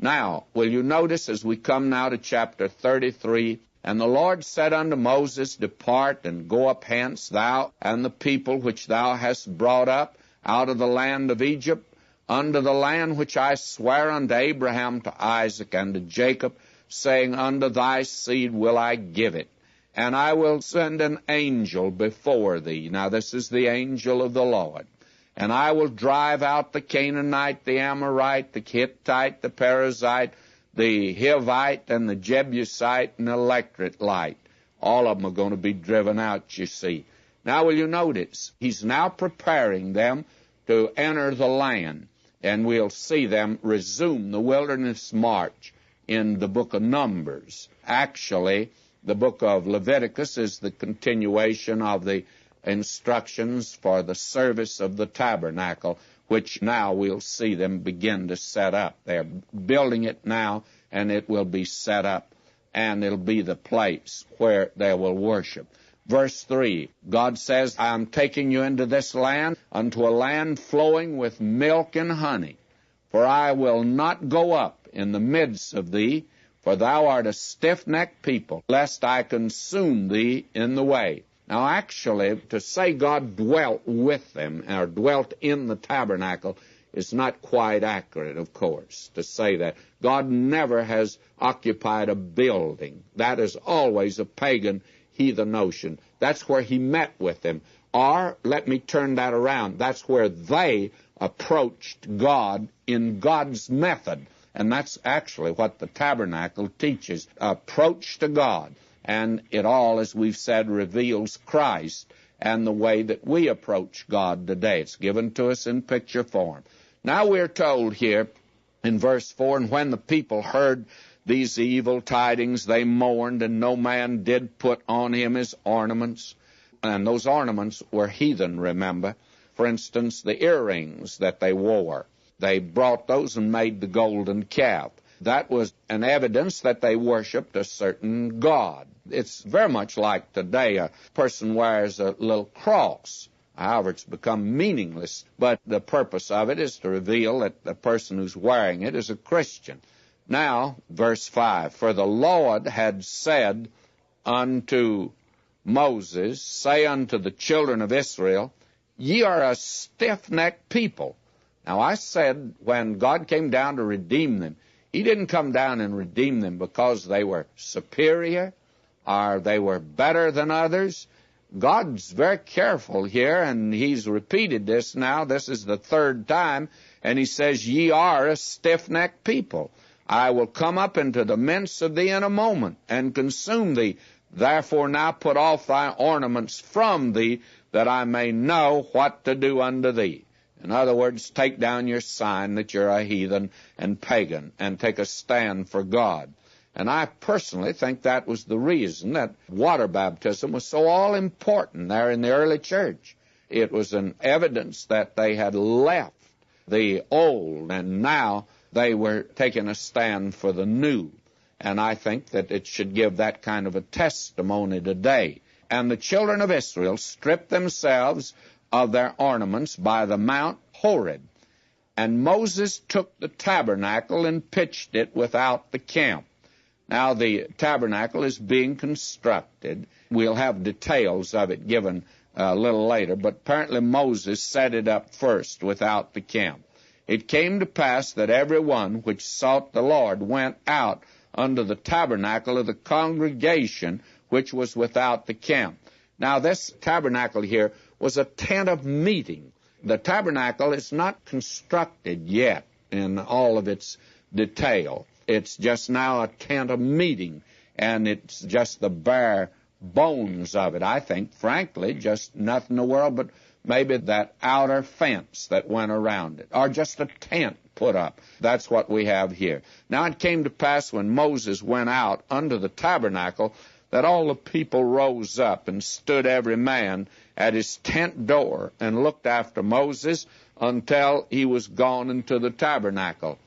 Now, will you notice as we come now to chapter 33, and the Lord said unto Moses, Depart and go up hence, thou and the people which thou hast brought up out of the land of Egypt, unto the land which I sware unto Abraham, to Isaac, and to Jacob, saying, Unto thy seed will I give it. And I will send an angel before thee. Now this is the angel of the Lord. And I will drive out the Canaanite, the Amorite, the Hittite, the Perizzite, the Hivite, and the Jebusite, and the Electrite. All of them are going to be driven out, you see. Now will you notice, he's now preparing them to enter the land. And we'll see them resume the wilderness march in the book of Numbers. Actually, the book of Leviticus is the continuation of the instructions for the service of the tabernacle, which now we'll see them begin to set up. They're building it now, and it will be set up, and it'll be the place where they will worship. Verse 3, God says, I am taking you into this land, unto a land flowing with milk and honey. For I will not go up in the midst of thee, for thou art a stiff-necked people, lest I consume thee in the way. Now, actually, to say God dwelt with them, or dwelt in the tabernacle, is not quite accurate, of course, to say that. God never has occupied a building. That is always a pagan heathen notion. That's where he met with them. Or, let me turn that around, that's where they approached God in God's method. And that's actually what the tabernacle teaches, approach to God. And it all, as we've said, reveals Christ and the way that we approach God today. It's given to us in picture form. Now we're told here in verse 4, And when the people heard these evil tidings, they mourned, and no man did put on him his ornaments. And those ornaments were heathen, remember. For instance, the earrings that they wore. They brought those and made the golden calf. That was an evidence that they worshipped a certain god. It's very much like today a person wears a little cross. However, it's become meaningless, but the purpose of it is to reveal that the person who's wearing it is a Christian. Now, verse 5, For the Lord had said unto Moses, Say unto the children of Israel, Ye are a stiff-necked people. Now, I said when God came down to redeem them, he didn't come down and redeem them because they were superior or they were better than others. God's very careful here, and he's repeated this now. This is the third time, and he says, Ye are a stiff-necked people. I will come up into the midst of thee in a moment and consume thee. Therefore now put off thy ornaments from thee, that I may know what to do unto thee. In other words, take down your sign that you're a heathen and pagan, and take a stand for God. And I personally think that was the reason that water baptism was so all-important there in the early church. It was an evidence that they had left the old, and now they were taking a stand for the new. And I think that it should give that kind of a testimony today. And the children of Israel stripped themselves of their ornaments by the Mount Horeb. And Moses took the tabernacle and pitched it without the camp. Now the tabernacle is being constructed. We'll have details of it given a little later, but apparently Moses set it up first without the camp. It came to pass that every one which sought the Lord went out unto the tabernacle of the congregation which was without the camp. Now this tabernacle here was a tent of meeting. The tabernacle is not constructed yet in all of its detail. It's just now a tent of meeting, and it's just the bare bones of it. I think, frankly, just nothing in the world but maybe that outer fence that went around it, or just a tent put up. That's what we have here. Now it came to pass when Moses went out unto the tabernacle that all the people rose up and stood every man at his tent door and looked after Moses until he was gone into the tabernacle.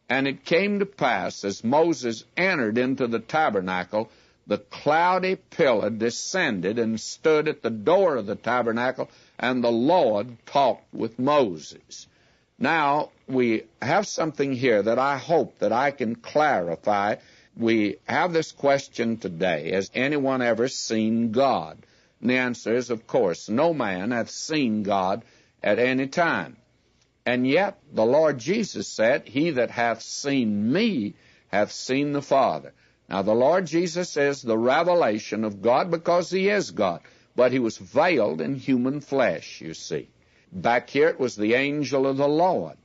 And it came to pass, as Moses entered into the tabernacle, the cloudy pillar descended and stood at the door of the tabernacle, and the Lord talked with Moses. Now, we have something here that I hope that I can clarify. We have this question today: has anyone ever seen God? And the answer is, of course, no man hath seen God at any time. And yet the Lord Jesus said, he that hath seen me hath seen the Father. Now the Lord Jesus is the revelation of God because he is God, but he was veiled in human flesh, you see. Back here it was the angel of the Lord.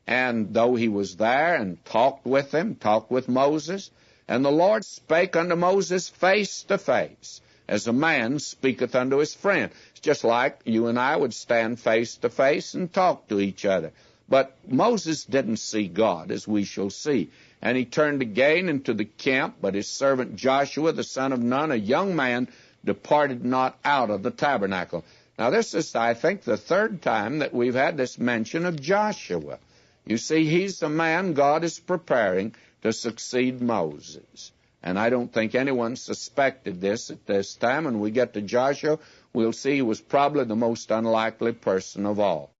And though he was there and talked with him, talked with Moses, and the Lord spake unto Moses face to face, as a man speaketh unto his friend. It's just like you and I would stand face to face and talk to each other. But Moses didn't see God, as we shall see. And he turned again into the camp, but his servant Joshua, the son of Nun, a young man, departed not out of the tabernacle. Now this is, I think, the third time that we've had this mention of Joshua. You see, he's the man God is preparing to succeed Moses. And I don't think anyone suspected this at this time. When we get to Joshua, we'll see he was probably the most unlikely person of all.